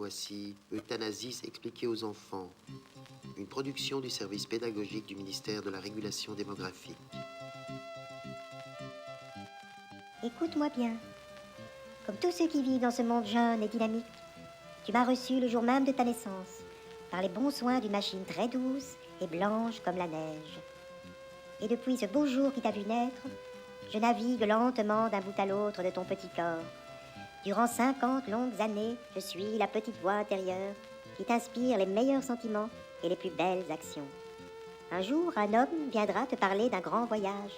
Voici Euthanasie expliquée aux enfants, une production du service pédagogique du ministère de la Régulation démographique. Écoute-moi bien. Comme tous ceux qui vivent dans ce monde jeune et dynamique, tu m'as reçu le jour même de ta naissance, par les bons soins d'une machine très douce et blanche comme la neige. Et depuis ce beau jour qui t'a vu naître, je navigue lentement d'un bout à l'autre de ton petit corps. Durant 50 longues années, je suis la petite voix intérieure qui t'inspire les meilleurs sentiments et les plus belles actions. Un jour, un homme viendra te parler d'un grand voyage.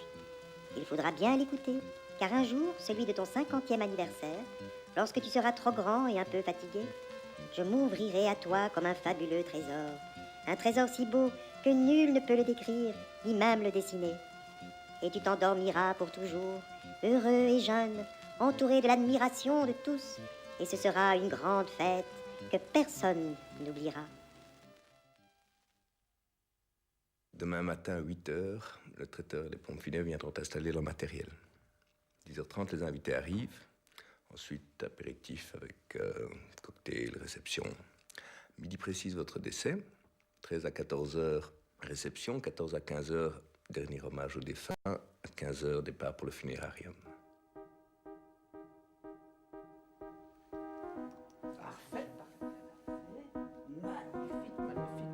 Il faudra bien l'écouter, car un jour, celui de ton 50e anniversaire, lorsque tu seras trop grand et un peu fatigué, je m'ouvrirai à toi comme un fabuleux trésor. Un trésor si beau que nul ne peut le décrire, ni même le dessiner. Et tu t'endormiras pour toujours, heureux et jeune, entouré de l'admiration de tous, et ce sera une grande fête que personne n'oubliera. Demain matin à 8h, le traiteur et les pompes funèbres viendront installer leur matériel. 10h30, les invités arrivent. Ensuite, apéritif avec cocktail, réception. Midi précise votre décès. 13 à 14h, réception. 14 à 15h, dernier hommage aux défunts. À 15h, départ pour le funérarium. Parfait, magnifique, magnifique.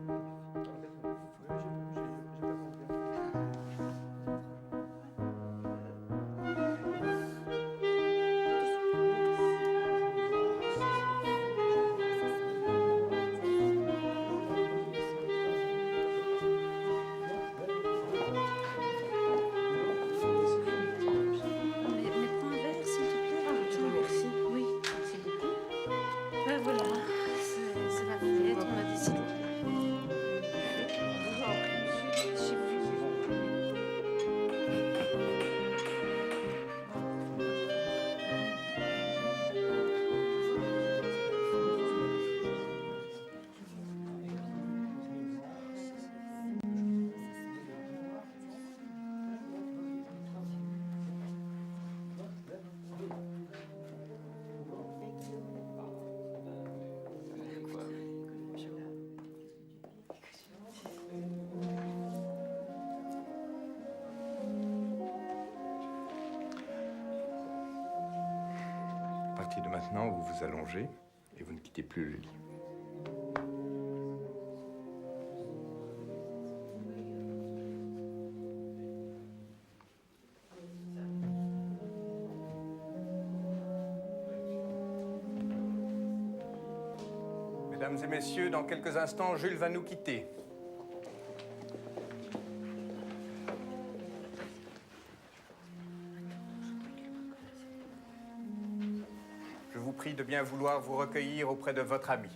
Mais prends un verre, s'il te plaît. Merci. Oui, merci beaucoup. Ben voilà, c'est la fête, on a décidé. Chez À partir de maintenant, vous vous allongez et vous ne quittez plus le lit. Mesdames et messieurs, dans quelques instants, Jules va nous quitter. Je vous prie de bien vouloir vous recueillir auprès de votre ami.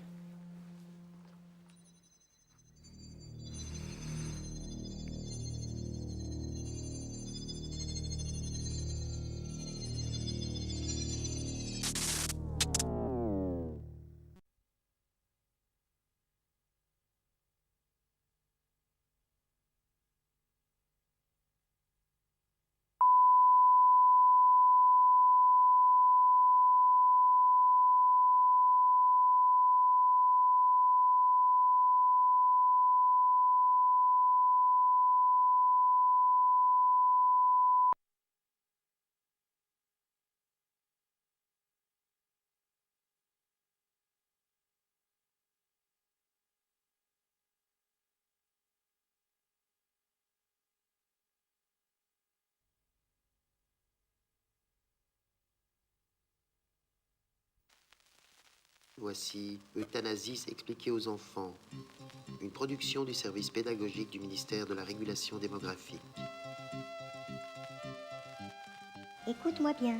Voici Euthanasie expliquée aux enfants, une production du service pédagogique du ministère de la Régulation démographique. Écoute-moi bien.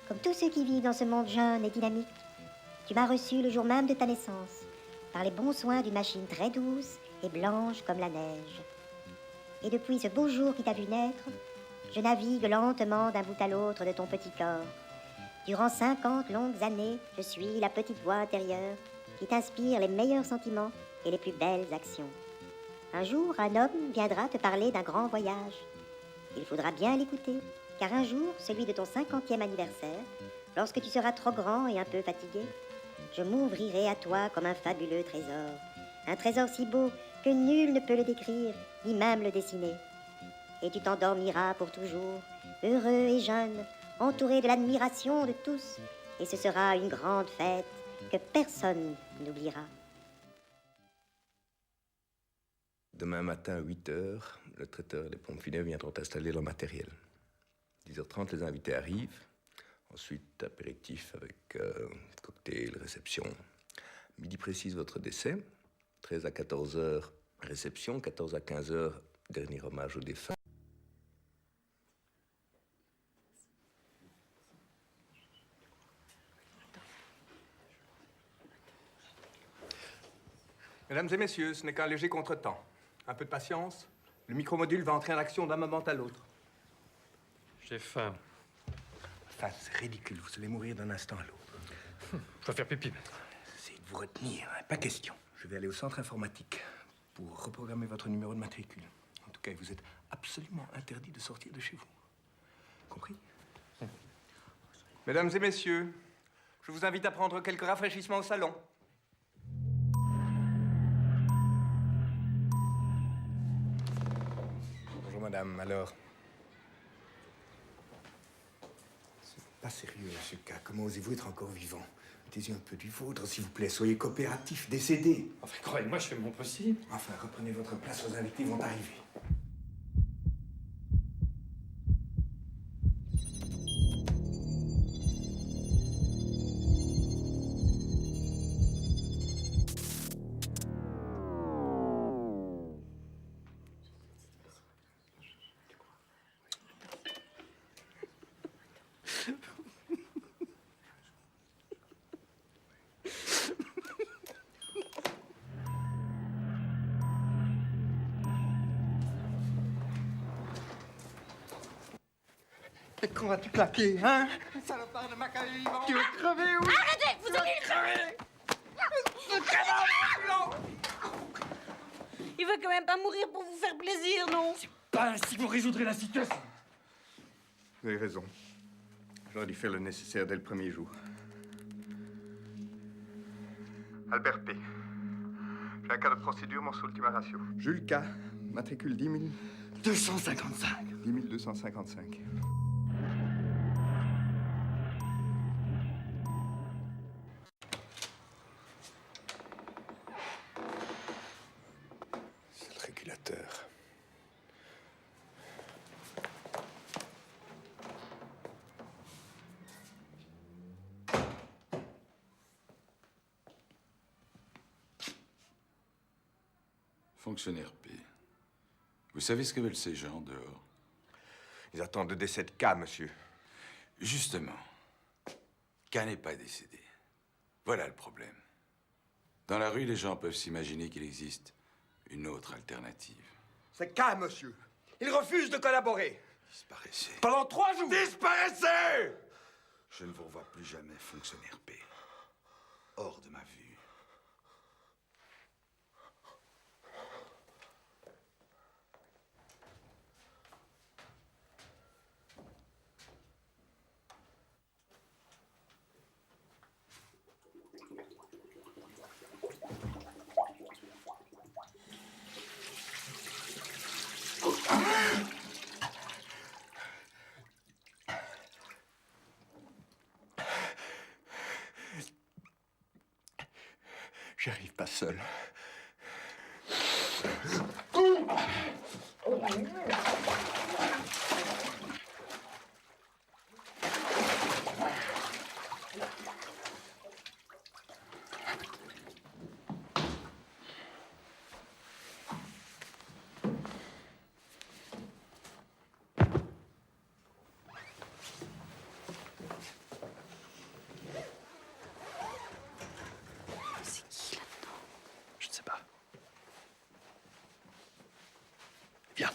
Comme tous ceux qui vivent dans ce monde jeune et dynamique, tu m'as reçu le jour même de ta naissance, par les bons soins d'une machine très douce et blanche comme la neige. Et depuis ce beau jour qui t'a vu naître, je navigue lentement d'un bout à l'autre de ton petit corps. Durant 50 longues années, je suis la petite voix intérieure qui t'inspire les meilleurs sentiments et les plus belles actions. Un jour, un homme viendra te parler d'un grand voyage. Il faudra bien l'écouter, car un jour, celui de ton 50e anniversaire, lorsque tu seras trop grand et un peu fatigué, je m'ouvrirai à toi comme un fabuleux trésor. Un trésor si beau que nul ne peut le décrire, ni même le dessiner. Et tu t'endormiras pour toujours, heureux et jeune, entouré de l'admiration de tous. Et ce sera une grande fête que personne n'oubliera. Demain matin à 8 heures, le traiteur et les pompes funèbres viendront installer leur matériel. 10h30, les invités arrivent. Ensuite, apéritif avec cocktail, réception. Midi précise votre décès. 13 à 14h, réception. 14 à 15h, dernier hommage aux défunts. Mesdames et messieurs, ce n'est qu'un léger contretemps. Un peu de patience. Le micromodule va entrer en action d'un moment à l'autre. J'ai faim. Enfin, c'est ridicule. Vous allez mourir d'un instant à l'autre. Je dois faire pipi, maître. Essayez de vous retenir, hein. Pas question. Je vais aller au centre informatique pour reprogrammer votre numéro de matricule. En tout cas, vous êtes absolument interdit de sortir de chez vous. Compris? Mesdames et messieurs, je vous invite à prendre quelques rafraîchissements au salon. Bonjour, madame. Alors? C'est pas sérieux, monsieur K. Comment osez-vous être encore vivant? Mettez-y un peu du vôtre, s'il vous plaît. Soyez coopératif, décédé. Enfin, croyez-moi, je fais mon possible. Enfin, reprenez votre place, vos invités vont arriver. Et quand vas-tu claquer, hein? Salopard de Macaï vivant! Tu veux crever, oui? Arrêtez, vous allez le crever. Il veut quand même pas mourir pour vous faire plaisir, non? Pas ainsi que vous résoudrez la situation. Vous avez raison. J'aurais dû faire le nécessaire dès le premier jour. Albert P. J'ai un cas de procédure, mon ultima ratio. Jules K. Matricule 10 255. 255. C'est le régulateur. Fonctionnaire P. Vous savez ce que veulent ces gens dehors? Ils attendent le décès de K, monsieur. Justement, K n'est pas décédé. Voilà le problème. Dans la rue, les gens peuvent s'imaginer qu'il existe une autre alternative. C'est K, monsieur. Il refuse de collaborer. Disparaissez. Pendant 3 jours. Disparaissez! Je ne vous revois plus jamais, fonctionnaire P. Hors de ma vue. J'y arrive pas seul. Je ne sais pas. Viens.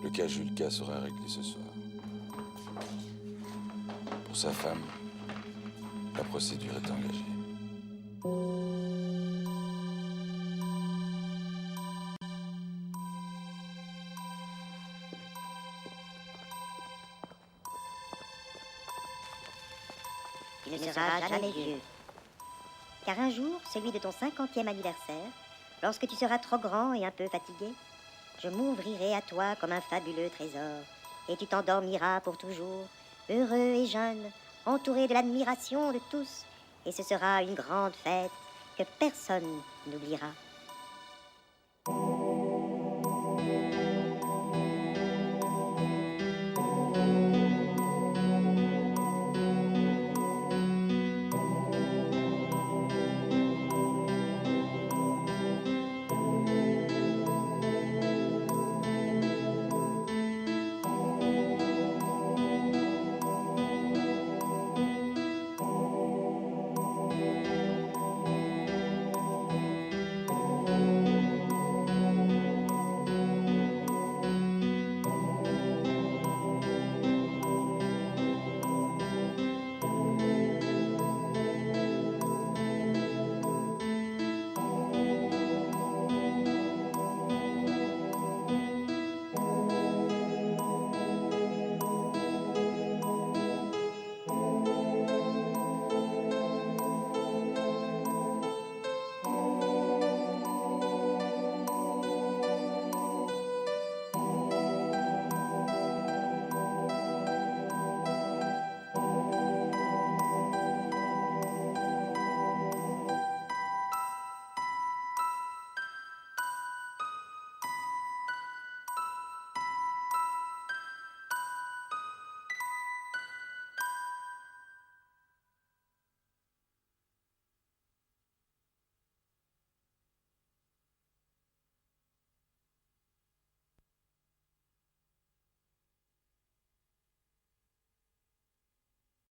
Le cas Jules K sera réglé ce soir. Pour sa femme, la procédure est engagée. tu ne seras jamais vieux. Car un jour, celui de ton 50e anniversaire, lorsque tu seras trop grand et un peu fatigué, je m'ouvrirai à toi comme un fabuleux trésor, et tu t'endormiras pour toujours, heureux et jeune, entouré de l'admiration de tous, et ce sera une grande fête que personne n'oubliera.